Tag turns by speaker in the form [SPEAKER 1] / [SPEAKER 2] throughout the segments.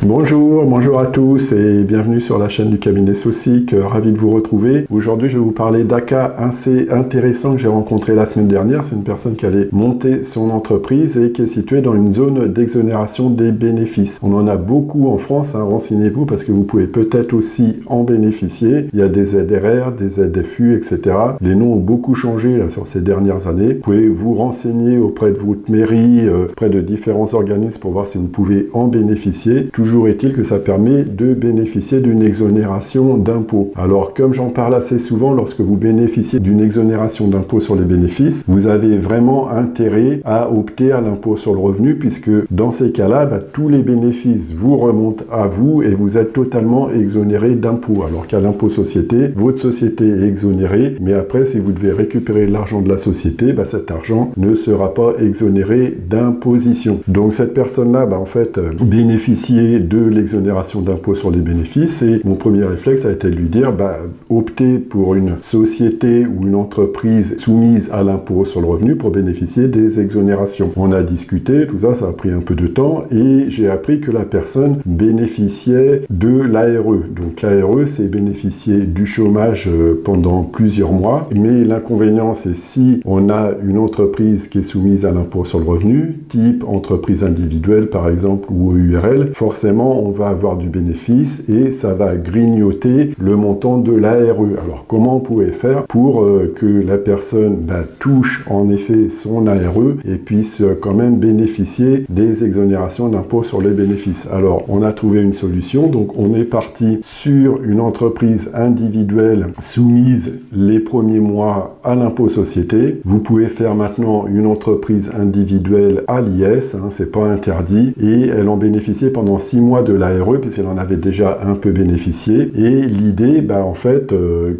[SPEAKER 1] Bonjour à tous et bienvenue sur la chaîne du cabinet Saucic, ravi de vous retrouver. Aujourd'hui je vais vous parler d'un cas assez intéressant que j'ai rencontré la semaine dernière. C'est une personne qui allait monter son entreprise et qui est située dans une zone d'exonération des bénéfices. On en a beaucoup en France, renseignez-vous parce que vous pouvez peut-être aussi en bénéficier. Il y a des ZRR, des ZFU, etc. Les noms ont beaucoup changé là, sur ces dernières années. Vous pouvez vous renseigner auprès de votre mairie, auprès de différents organismes pour voir si vous pouvez en bénéficier. Toujours est-il que ça permet de bénéficier d'une exonération d'impôt. Alors, comme j'en parle assez souvent, lorsque vous bénéficiez d'une exonération d'impôt sur les bénéfices, vous avez vraiment intérêt à opter à l'impôt sur le revenu, puisque dans ces cas-là, tous les bénéfices vous remontent à vous et vous êtes totalement exonéré d'impôt. Alors qu'à l'impôt société, votre société est exonérée, mais après, si vous devez récupérer l'argent de la société, cet argent ne sera pas exonéré d'imposition. Donc, cette personne-là, en fait, bénéficier de l'exonération d'impôt sur les bénéfices, et mon premier réflexe a été de lui dire optez pour une société ou une entreprise soumise à l'impôt sur le revenu pour bénéficier des exonérations. On a discuté, tout ça, ça a pris un peu de temps et j'ai appris que la personne bénéficiait de l'ARE. Donc l'ARE, c'est bénéficier du chômage pendant plusieurs mois, mais l'inconvénient, c'est si on a une entreprise qui est soumise à l'impôt sur le revenu, type entreprise individuelle par exemple ou EURL, forcément on va avoir du bénéfice et ça va grignoter le montant de l'ARE. Alors comment on pouvait faire pour que la personne touche en effet son ARE et puisse quand même bénéficier des exonérations d'impôt sur les bénéfices? Alors on a trouvé une solution, donc on est parti sur une entreprise individuelle soumise les premiers mois à l'impôt société. Vous pouvez faire maintenant une entreprise individuelle à l'IS, c'est pas interdit, et elle en bénéficiait pendant 6 mois de l'ARE puisqu'elle en avait déjà un peu bénéficié. Et l'idée, en fait,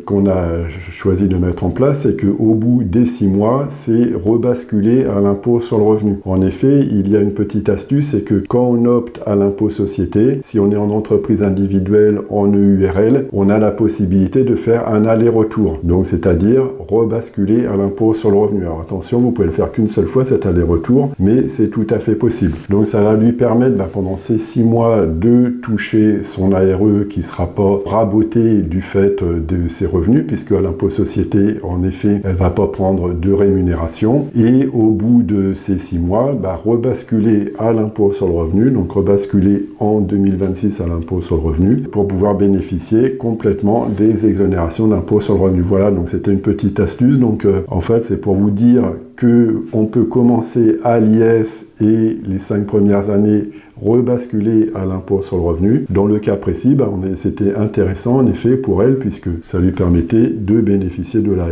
[SPEAKER 1] qu'on a choisi de mettre en place, c'est qu'au bout des 6 mois, c'est rebasculer à l'impôt sur le revenu. En effet, il y a une petite astuce, c'est que quand on opte à l'impôt société, si on est en entreprise individuelle, en EURL, on a la possibilité de faire un aller-retour. Donc, c'est-à-dire rebasculer à l'impôt sur le revenu. Alors attention, vous pouvez le faire qu'une seule fois, cet aller-retour, mais c'est tout à fait possible. Donc, ça va lui permettre, pendant ces 6 mois, de toucher son ARE qui ne sera pas raboté du fait de ses revenus, puisque à l'impôt société, en effet, elle ne va pas prendre de rémunération. Et au bout de ces 6 mois, rebasculer à l'impôt sur le revenu, donc rebasculer en 2026 à l'impôt sur le revenu, pour pouvoir bénéficier complètement des exonérations d'impôt sur le revenu. Voilà, donc c'était une petite astuce. Donc en fait, c'est pour vous dire qu'on peut commencer à l'IS et les 5 premières années rebasculer à l'impôt sur le revenu. Dans le cas précis, c'était intéressant en effet pour elle puisque ça lui permettait de bénéficier de l'ARE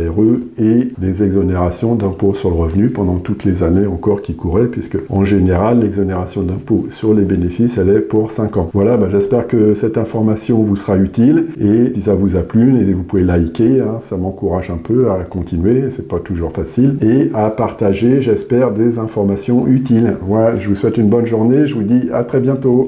[SPEAKER 1] et des exonérations d'impôt sur le revenu pendant toutes les années encore qui couraient, puisque en général l'exonération d'impôt sur les bénéfices elle est pour 5 ans. Voilà, j'espère que cette information vous sera utile et si ça vous a plu, vous pouvez liker, ça m'encourage un peu à continuer, c'est pas toujours facile, et à partager, j'espère, des informations utiles. Voilà, je vous souhaite une bonne journée, je vous dis à très bientôt.